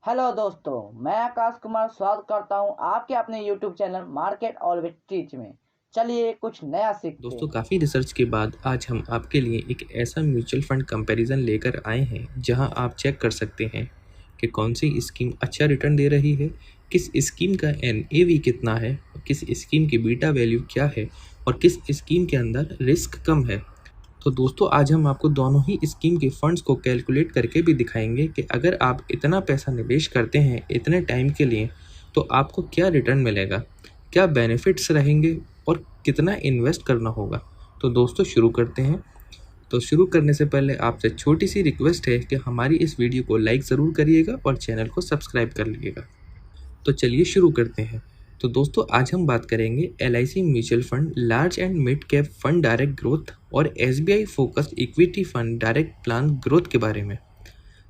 Hello दोस्तों, मैं आकाश कुमार स्वागत करता हूं आपके अपने YouTube channel market always teach में। चलिए कुछ नया सीखते दोस्तों हैं। काफ़ी रिसर्च के बाद आज हम आपके लिए एक ऐसा म्यूचुअल फंड कंपैरिजन लेकर आए हैं जहां आप चेक कर सकते हैं कि कौन सी स्कीम अच्छा रिटर्न दे रही है, किस स्कीम का एनएवी कितना है, किस स्कीम की बीटा वैल्यू क्या है और किस स्कीम के अंदर रिस्क कम है। तो दोस्तों आज हम आपको दोनों ही स्कीम के फंड्स को कैलकुलेट करके भी दिखाएंगे कि अगर आप इतना पैसा निवेश करते हैं इतने टाइम के लिए तो आपको क्या रिटर्न मिलेगा, क्या बेनिफिट्स रहेंगे और कितना इन्वेस्ट करना होगा। तो दोस्तों शुरू करते हैं। तो शुरू करने से पहले आपसे छोटी सी रिक्वेस्ट है कि हमारी इस वीडियो को लाइक ज़रूर करिएगा और चैनल को सब्सक्राइब कर लीजिएगा। तो चलिए शुरू करते हैं। तो दोस्तों आज हम बात करेंगे LIC mutual fund large and mid cap fund direct growth और SBI focused equity fund direct plan growth के बारे में।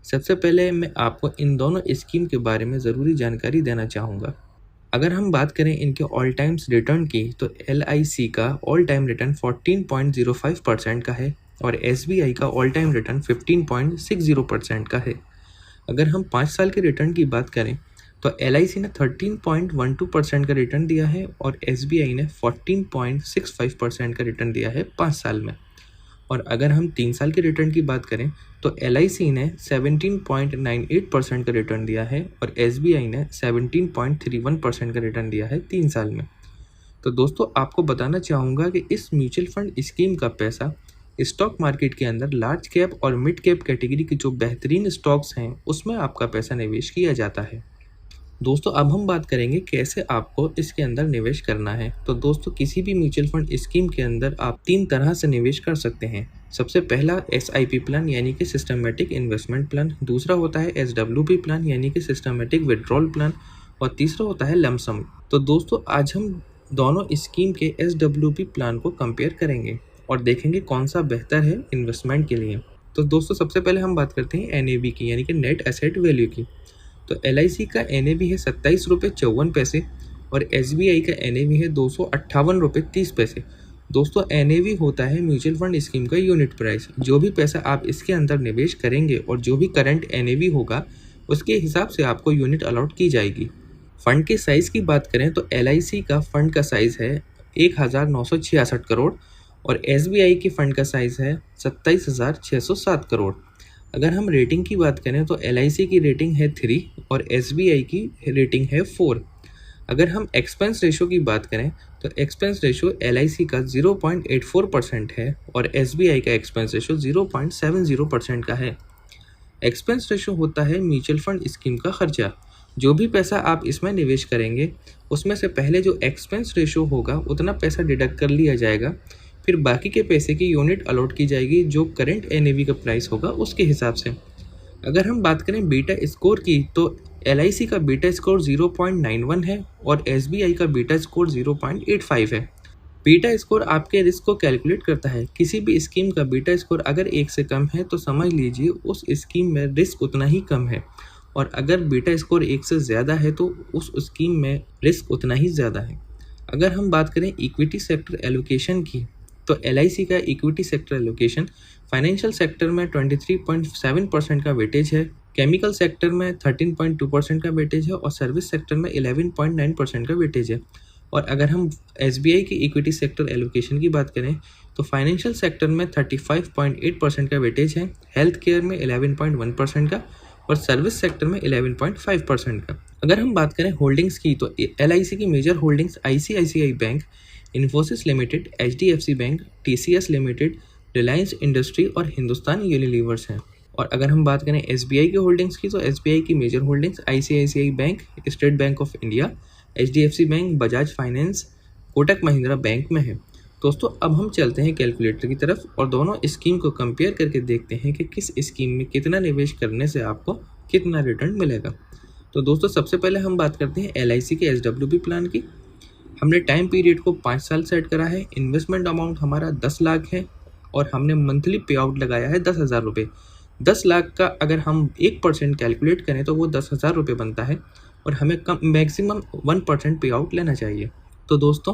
सबसे पहले मैं आपको इन दोनों स्कीम के बारे में ज़रूरी जानकारी देना चाहूँगा। अगर हम बात करें इनके ऑल टाइम्स रिटर्न की तो LIC का ऑल टाइम रिटर्न 14.05% का है और SBI का ऑल टाइम रिटर्न 15.60% का है। अगर हम 5 साल के रिटर्न की बात करें तो LIC ने 13.12% का रिटर्न दिया है और SBI ने 14.65% का रिटर्न दिया है 5 साल में। और अगर हम 3 साल के रिटर्न की बात करें तो LIC ने 17.98% का रिटर्न दिया है और SBI ने 17.31% का रिटर्न दिया है 3 साल में। तो दोस्तों आपको बताना चाहूँगा कि इस म्यूचुअल फंड स्कीम का पैसा स्टॉक मार्केट के अंदर लार्ज कैप और मिड कैप कैटेगरी के जो बेहतरीन स्टॉक्स हैं उसमें आपका पैसा निवेश किया जाता है। दोस्तों अब हम बात करेंगे कैसे आपको इसके अंदर निवेश करना है। तो दोस्तों किसी भी म्यूचुअल फंड स्कीम के अंदर आप 3 तरह से निवेश कर सकते हैं। सबसे पहला SIP प्लान यानी कि सिस्टमेटिक इन्वेस्टमेंट प्लान, दूसरा होता है SWP प्लान यानी कि सिस्टमेटिक विड्रॉल प्लान और तीसरा होता है लमसम। तो दोस्तों आज हम दोनों स्कीम के SWP प्लान को कंपेयर करेंगे और देखेंगे कौन सा बेहतर है इन्वेस्टमेंट के लिए। तो दोस्तों सबसे पहले हम बात करते हैं NAV की यानी कि नेट एसेट वैल्यू की। तो LIC का NAV है 27 रुपये 54 पैसे और SBI का NAV है 258 रुपये 30 पैसे। दोस्तों NAV होता है म्यूचुअल फंड स्कीम का यूनिट प्राइस। जो भी पैसा आप इसके अंदर निवेश करेंगे और जो भी करंट NAV होगा उसके हिसाब से आपको यूनिट अलॉट की जाएगी। फंड के साइज़ की बात करें तो LIC का फंड का साइज़ है 1966 करोड़ और SBI के फंड का साइज़ है 27,607 करोड़। अगर हम रेटिंग की बात करें तो LIC की रेटिंग है 3 और SBI की रेटिंग है 4। अगर हम एक्सपेंस रेशो की बात करें तो एक्सपेंस रेशो LIC का 0.84% है और SBI का एक्सपेंस रेशो 0.70% का है। एक्सपेंस रेशो होता है म्यूचुअल फंड स्कीम का खर्चा। जो भी पैसा आप इसमें निवेश करेंगे उसमें से पहले जो एक्सपेंस रेशो होगा उतना पैसा डिडक्ट कर लिया जाएगा, फिर बाकी के पैसे की यूनिट अलॉट की जाएगी जो करंट NAV का प्राइस होगा उसके हिसाब से। अगर हम बात करें बीटा स्कोर की तो LIC का बीटा स्कोर 0.91 है और SBI का बीटा स्कोर 0.85 है। बीटा स्कोर आपके रिस्क को कैलकुलेट करता है। किसी भी स्कीम का बीटा स्कोर अगर 1 से कम है तो समझ लीजिए उस स्कीम में रिस्क उतना ही कम है और अगर बीटा स्कोर 1 से ज़्यादा है तो उस स्कीम में रिस्क उतना ही ज़्यादा है। अगर हम बात करें इक्विटी सेक्टर एलोकेशन की तो LIC का equity sector allocation financial sector में 23.7% का वेटेज है, केमिकल सेक्टर में 13.2% का वेटेज है और सर्विस सेक्टर में 11.9% का वेटेज है। और अगर हम SBI की इक्विटी सेक्टर एलोकेशन की बात करें तो फाइनेंशियल सेक्टर में 35.8% का वेटेज है, हेल्थ केयर में 11.1% का और सर्विस सेक्टर में 11.5% का। अगर हम बात करें होल्डिंग्स की तो LIC की major holdings ICICI bank, Infosys limited, HDFC bank, TCS limited, Reliance industry और हिंदुस्तान यूनिलीवर्स हैं। और अगर हम बात करें SBI के होल्डिंग्स की तो SBI की major holdings ICICI bank, State Bank of India, HDFC bank, Bajaj finance, Kotak Mahindra bank में है। दोस्तों अब हम चलते हैं कैलकुलेटर की तरफ और दोनों स्कीम को कंपेयर करके देखते हैं कि किस स्कीम में कितना निवेश करने से आपको कितना रिटर्न मिलेगा। तो दोस्तों सबसे पहले हम बात करते हैं LIC के SWP प्लान की। हमने टाइम पीरियड को 5 साल सेट करा है, इन्वेस्टमेंट अमाउंट हमारा 10 लाख है और हमने मंथली पे आउट लगाया है 10,000 रुपये। 10 लाख का अगर हम 1% कैलकुलेट करें तो वो 10,000 रुपये बनता है और हमें कम मैक्सिमम 1% पे आउट लेना चाहिए। तो दोस्तों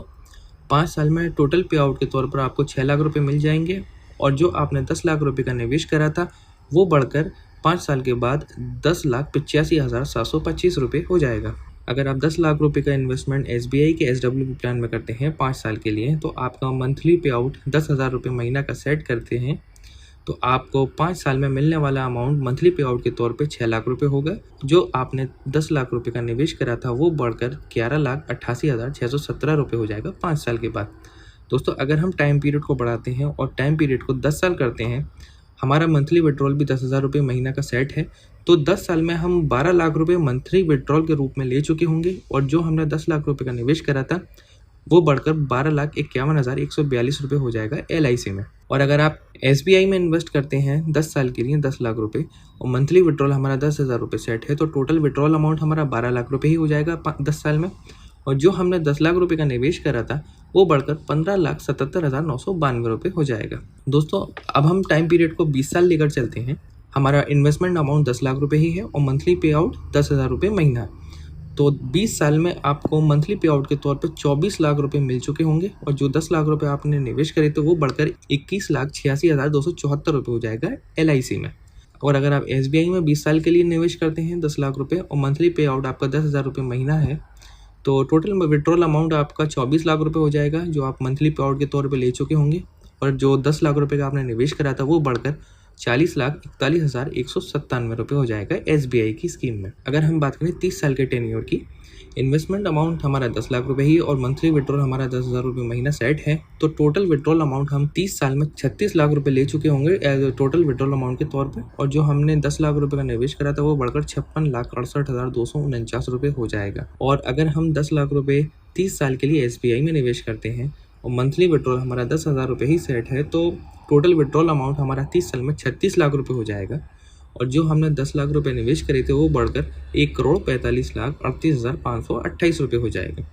5 साल में टोटल पे आउट के तौर पर आपको 6 लाख रुपये मिल जाएंगे और जो आपने 10 लाख रुपये का निवेश करा था वो बढ़कर 5 साल के बाद 10,85,725 रुपये हो जाएगा। अगर आप 10 लाख रुपए का इन्वेस्टमेंट SBI के SWP प्लान में करते हैं 5 साल के लिए, तो आपका मंथली पे आउट 10,000 रुपये महीना का सेट करते हैं, तो आपको 5 साल में मिलने वाला अमाउंट मंथली पे आउट के तौर पे 6 लाख रुपए होगा। जो आपने 10 लाख रुपए का निवेश करा था वो बढ़कर 11,88,617 रुपये हो जाएगा 5 साल के बाद। दोस्तों, अगर हम टाइम पीरियड को बढ़ाते हैं और टाइम पीरियड को 10 साल करते हैं, हमारा मंथली विड्रॉल भी 10,000 रुपये महीना का सेट है, तो 10 साल में हम 12 लाख रुपये मंथली विड्रॉल के रूप में ले चुके होंगे और जो हमने 10 लाख रुपये का निवेश करा था वो बढ़कर 12,51,142 रुपये हो जाएगा LIC में। और अगर आप SBI में इन्वेस्ट करते हैं 10 साल के लिए 10 लाख रुपये और मंथली विड्रॉल हमारा 10,000 रुपये सेट है, तो टोटल विड्रॉल अमाउंट हमारा 12 लाख रुपये ही हो जाएगा 10 साल में। और जो हमने 10 लाख रुपये का निवेश करा था वो बढ़कर 15,77,992 रुपये हो जाएगा। दोस्तों, अब हम टाइम पीरियड को 20 साल लेकर चलते हैं। हमारा इन्वेस्टमेंट अमाउंट 10 लाख रुपये ही है और मंथली पे आउट 10,000 रुपये महीना। तो 20 साल में आपको मंथली पे आउट के तौर पे 24 लाख रुपए मिल चुके होंगे और जो 10 लाख रुपए आपने निवेश करे तो वो बढ़कर 21,86,274 रुपये हो जाएगा LIC में। और अगर आप SBI में 20 साल के लिए निवेश करते हैं 10 लाख रुपये और मंथली पे आउट आपका 10,000 रुपये महीना है, तो टोटल विड्रॉल अमाउंट आपका 24 लाख रुपये हो जाएगा जो आप मंथली पे आउट के तौर पे ले चुके होंगे। और जो 10 लाख रुपये का आपने निवेश करा था वो बढ़कर 40,41,197 रुपये हो जाएगा SBI की स्कीम में। अगर हम बात करें 30 साल के टेन्योर की, इन्वेस्टमेंट अमाउंट हमारा 10 लाख रुपये ही और मंथली विड्रॉल हमारा 10,000 रुपये महीना सेट है, तो टोटल विड्रॉल अमाउंट हम 30 साल में 36 लाख रुपये ले चुके होंगे एज टोटल विड्रॉल अमाउंट के तौर पे। और जो हमने 10 लाख रुपये का निवेश करा था वो बढ़कर 56,68,249 रुपये हो जाएगा। और अगर हम 10 लाख रुपये 30 साल के लिए SBI में निवेश करते हैं और मंथली विड्रॉल हमारा 10,000 रुपये ही सेट है, तो टोटल विड्रॉल अमाउंट हमारा 30 साल में 36 लाख रुपये हो जाएगा। और जो हमने 10 लाख रुपए निवेश करे थे वो बढ़कर 1,45,38,528 रुपये हो जाएगा।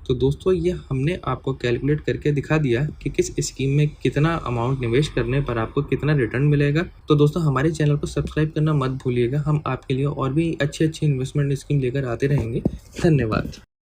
तो दोस्तों, ये हमने आपको कैलकुलेट करके दिखा दिया कि किस स्कीम में कितना अमाउंट निवेश करने पर आपको कितना रिटर्न मिलेगा। तो दोस्तों, हमारे चैनल को सब्सक्राइब करना मत भूलिएगा। हम आपके लिए और भी अच्छे इन्वेस्टमेंट स्कीम लेकर आते रहेंगे। धन्यवाद।